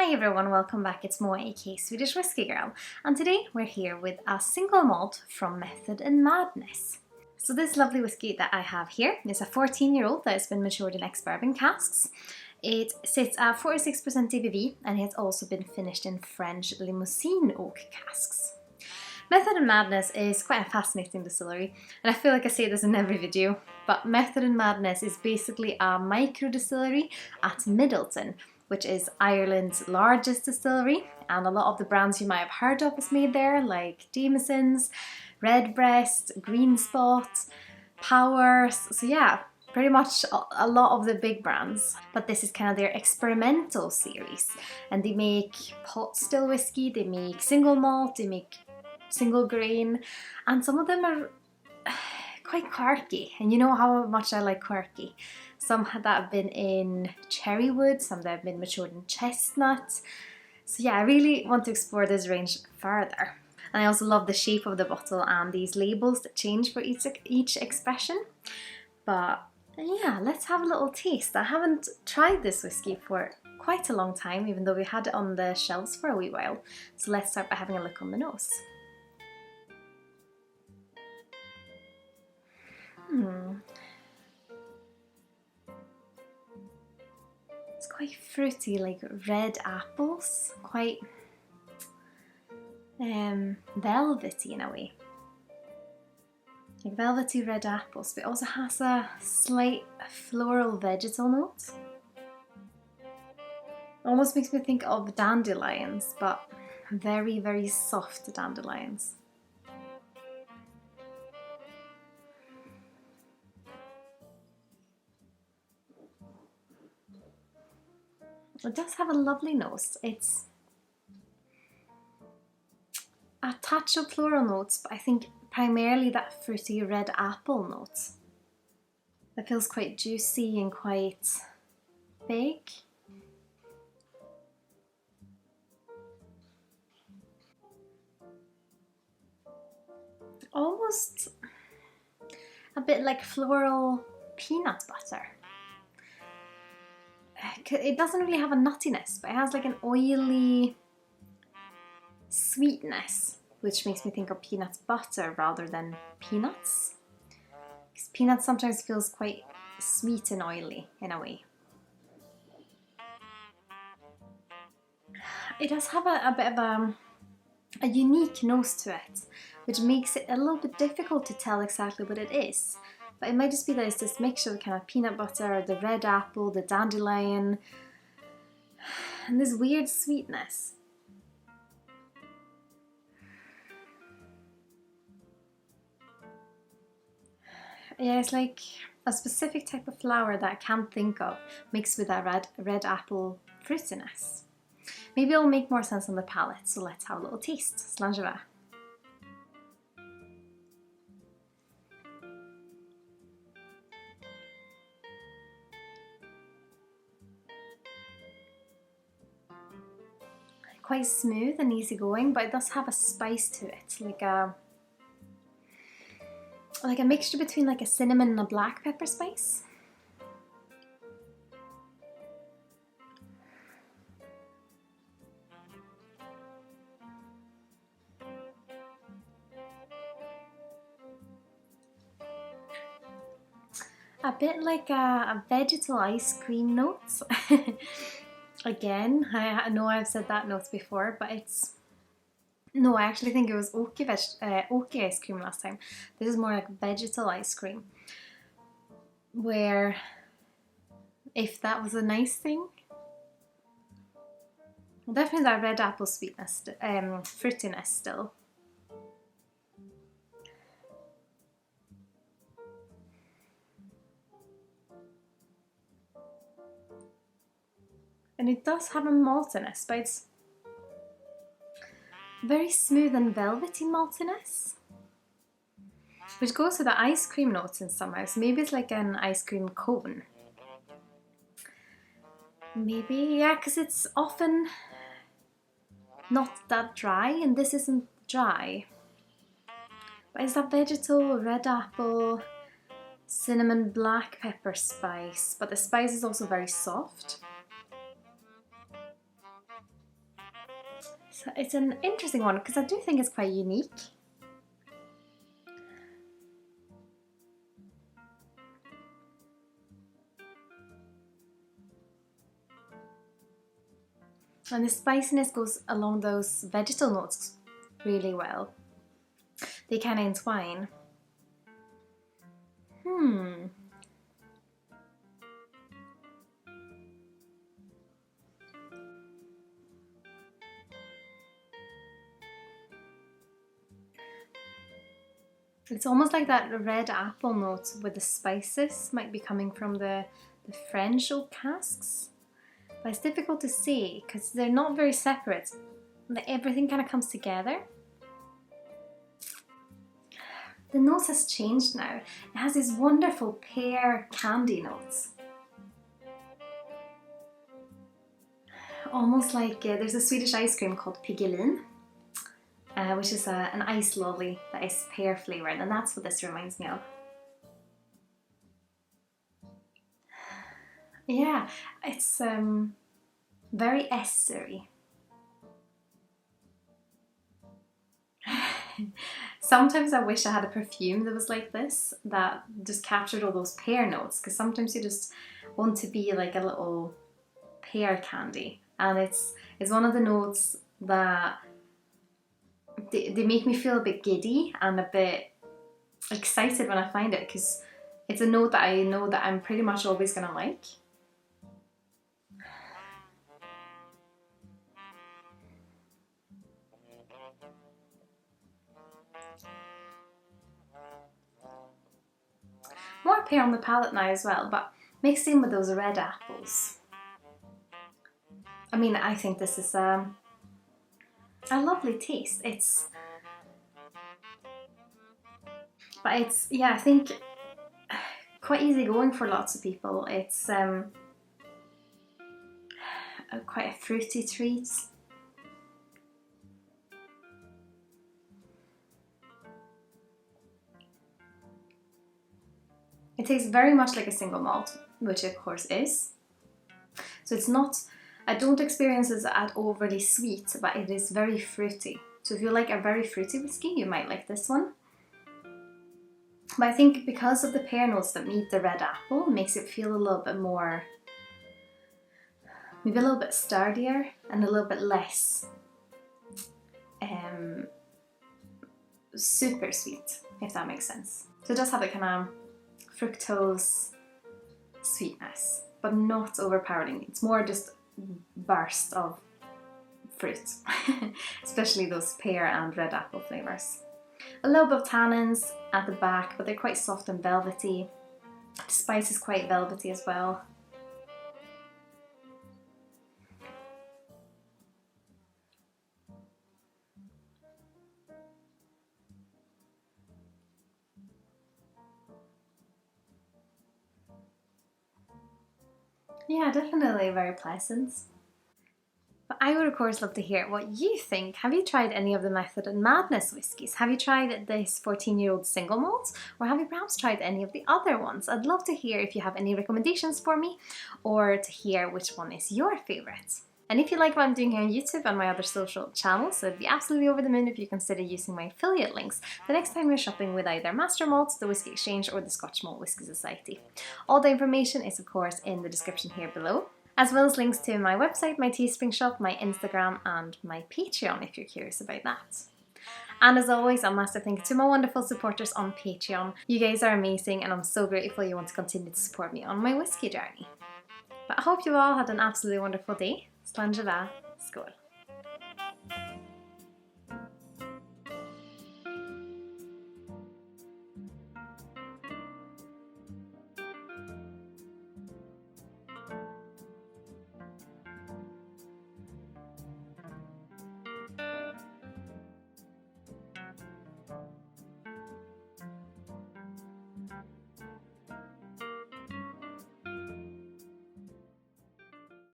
Hi everyone, welcome back. It's Moa, aka Swedish Whiskey Girl, and today we're here with a single malt from Method and Madness. So this lovely whiskey that I have here is a 14-year-old that has been matured in ex-bourbon casks. It sits at 46% ABV and it's also been finished in French Limousin oak casks. Method and Madness is quite a fascinating distillery, and I feel like I say this in every video, but Method and Madness is basically a micro distillery at Middleton, which is Ireland's largest distillery, and a lot of the brands you might have heard of is made there, like Jameson's, Redbreast, Green Spot, Power. So yeah, pretty much a lot of the big brands. But this is kind of their experimental series, and they make pot still whiskey, they make single malt, they make single grain, and some of them are quite quirky, and you know how much I like quirky. Some that have been in cherry wood, some that have been matured in chestnut. So yeah, I really want to explore this range further. And I also love the shape of the bottle and these labels that change for each expression. But yeah, let's have a little taste. I haven't tried this whiskey for quite a long time, even though we had it on the shelves for a wee while. So let's start by having a look on the nose. It's quite fruity, like red apples, quite velvety in a way. Like velvety red apples, but it also has a slight floral vegetal note. Almost makes me think of dandelions, but very, very soft dandelions. It does have a lovely nose. It's a touch of floral notes, but I think primarily that fruity red apple note. That feels quite juicy and quite big. Almost a bit like floral peanut butter. It doesn't really have a nuttiness, but it has like an oily sweetness, which makes me think of peanut butter rather than peanuts. Because peanuts sometimes feels quite sweet and oily in a way. It does have a bit of a unique nose to it, which makes it a little bit difficult to tell exactly what it is. But it might just be that it's this mixture of kind of peanut butter, the red apple, the dandelion, and this weird sweetness. Yeah, it's like a specific type of flower that I can't think of mixed with that red apple fruitiness. Maybe it'll make more sense on the palate, so let's have a little taste. Sláinte. Quite smooth and easygoing, but it does have a spice to it, like a mixture between like a cinnamon and a black pepper spice. A bit like a vegetal ice cream note. Again, I know I've said that note before, but it's... No, I actually think it was oaky ice cream last time. This is more like vegetal ice cream. Where, if that was a nice thing... Well, definitely that red apple sweetness, fruitiness still. And it does have a maltiness, but it's very smooth and velvety maltiness, which goes with the ice cream notes in some ways. Maybe it's like an ice cream cone. Maybe, yeah, because it's often not that dry, and this isn't dry. But it's that vegetal, red apple, cinnamon, black pepper spice, but the spice is also very soft. So it's an interesting one because I do think it's quite unique. And the spiciness goes along those vegetal notes really well. They kind of entwine. It's almost like that red apple note with the spices might be coming from the French oak casks. But it's difficult to say because they're not very separate. Like everything kind of comes together. The nose has changed now. It has these wonderful pear candy notes. Almost like there's a Swedish ice cream called Piggelin, which is an ice lolly that is pear flavoured, and that's what this reminds me of. Yeah, it's very estery. Sometimes I wish I had a perfume that was like this, that just captured all those pear notes, because sometimes you just want to be like a little pear candy, and it's one of the notes that they make me feel a bit giddy and a bit excited when I find it, because it's a note that I know that I'm pretty much always gonna like. More pear on the palate now as well, but mixed in with those red apples. I mean, I think this is a lovely taste. Yeah, I think quite easy going for lots of people. It's quite a fruity treat. It tastes very much like a single malt, which it of course is. So it's not, I don't experience it as overly sweet, but it is very fruity. So if you like a very fruity whiskey, you might like this one. But I think because of the pear notes that meet the red apple, makes it feel a little bit more, maybe a little bit sturdier and a little bit less super sweet, if that makes sense. So it does have a kind of fructose sweetness, but not overpowering. It's more just burst of fruit, especially those pear and red apple flavours. A little bit of tannins at the back, but they're quite soft and velvety. The spice is quite velvety as well. Yeah, definitely very pleasant. But I would of course love to hear what you think. Have you tried any of the Method and Madness whiskies? Have you tried this 14-year-old single malt? Or have you perhaps tried any of the other ones? I'd love to hear if you have any recommendations for me, or to hear which one is your favourite. And if you like what I'm doing here on YouTube and my other social channels, I'd be absolutely over the moon if you consider using my affiliate links the next time you're shopping with either Master Malt, the Whisky Exchange, or the Scotch Malt Whisky Society. All the information is of course in the description here below, as well as links to my website, my Teespring shop, my Instagram and my Patreon if you're curious about that. And as always, a massive thank you to my wonderful supporters on Patreon. You guys are amazing and I'm so grateful you want to continue to support me on my whiskey journey. But I hope you all had an absolutely wonderful day. Sláinte Skål.